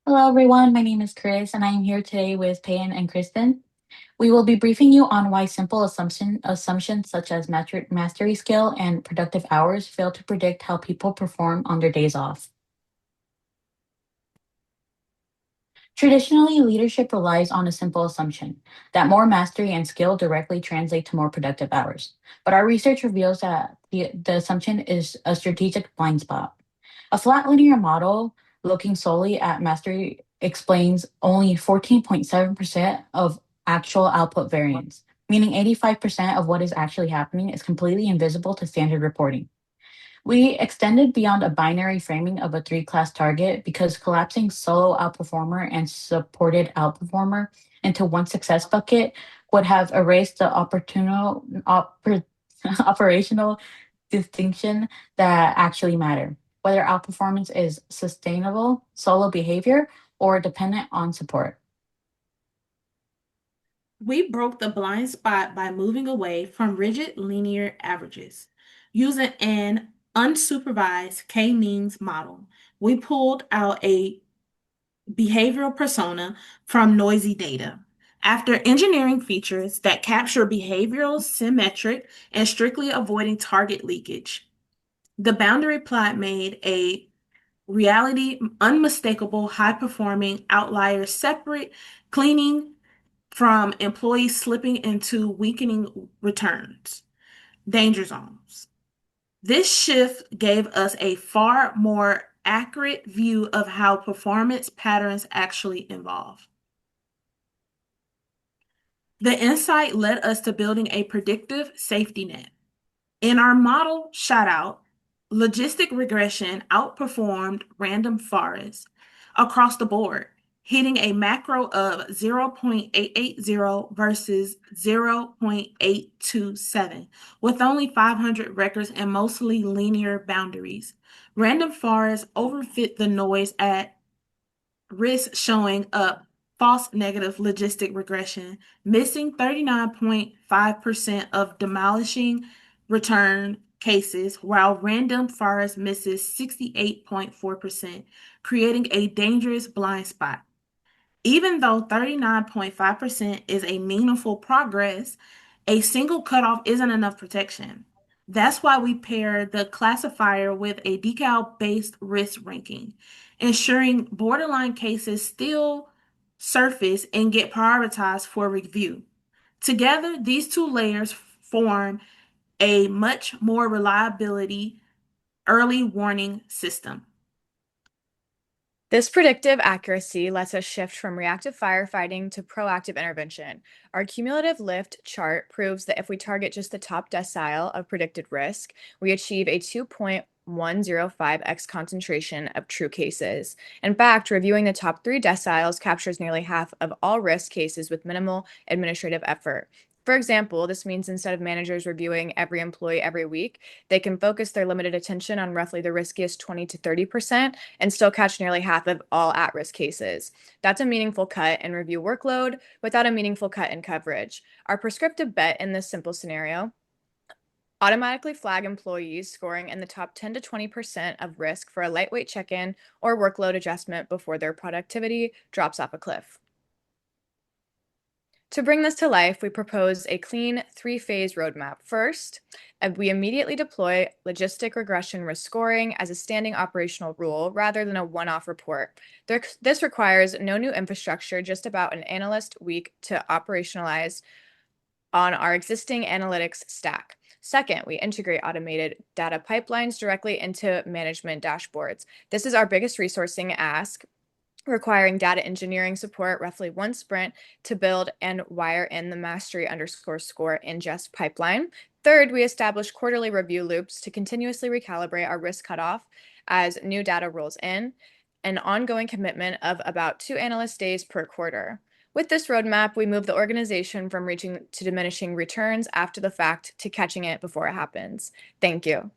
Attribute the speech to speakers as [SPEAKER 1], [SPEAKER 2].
[SPEAKER 1] Hello, everyone. My name is Chris, and I am here today with Payne and Kristen. We will be briefing you on why simple assumptions such as mastery skill and productive hours fail to predict how people perform on their days off. Traditionally, leadership relies on a simple assumption that more mastery and skill directly translate to more productive hours. But our research reveals that the assumption is a strategic blind spot. A flat linear model looking solely at mastery explains only 14.7% of actual output variance, meaning 85% of what is actually happening is completely invisible to standard reporting. We extended beyond a binary framing of a three-class target because collapsing solo outperformer and supported outperformer into one success bucket would have erased the operational distinction that actually matter, whether outperformance is sustainable solo behavior or dependent on support.
[SPEAKER 2] We broke the blind spot by moving away from rigid linear averages. Using an unsupervised K means model, we pulled out a behavioral persona from noisy data. After engineering features that capture behavioral symmetric and strictly avoiding target leakage, the boundary plot made a reality unmistakable high performing outlier separate, cleaning from employees slipping into weakening returns, danger zones. This shift gave us a far more accurate view of how performance patterns actually evolve. The insight led us to building a predictive safety net. In our model shout out, logistic regression outperformed random forests across the board, hitting a macro of 0.880 versus 0.827, with only 500 records and mostly linear boundaries. Random forests overfit the noise at risk showing up false negative logistic regression, missing 39.5% of demolishing return cases, while random forest misses 68.4%, creating a dangerous blind spot. Even though 39.5% is a meaningful progress, a single cutoff isn't enough protection. That's why we pair the classifier with a decal based risk ranking, ensuring borderline cases still surface and get prioritized for review. Together, these two layers form a much more reliability early warning system.
[SPEAKER 3] This predictive accuracy lets us shift from reactive firefighting to proactive intervention. Our cumulative lift chart proves that if we target just the top decile of predicted risk, we achieve a 2.105x concentration of true cases. In fact, reviewing the top three deciles captures nearly half of all risk cases with minimal administrative effort. For example, this means instead of managers reviewing every employee every week, they can focus their limited attention on roughly the riskiest 20 to 30% and still catch nearly half of all at-risk cases. That's a meaningful cut in review workload without a meaningful cut in coverage. Our prescriptive bet in this simple scenario: automatically flag employees scoring in the top 10 to 20% of risk for a lightweight check-in or workload adjustment before their productivity drops off a cliff. To bring this to life, we propose a clean three-phase roadmap. First, we immediately deploy logistic regression risk scoring as a standing operational rule rather than a one-off report. This requires no new infrastructure, just about an analyst week to operationalize on our existing analytics stack. Second, we integrate automated data pipelines directly into management dashboards. This is our biggest resourcing ask, requiring data engineering support, roughly one sprint to build and wire in the mastery_score ingest pipeline. Third, we establish quarterly review loops to continuously recalibrate our risk cutoff as new data rolls in, an ongoing commitment of about 2 analyst days per quarter. With this roadmap, we move the organization from reaching to diminishing returns after the fact to catching it before it happens. Thank you.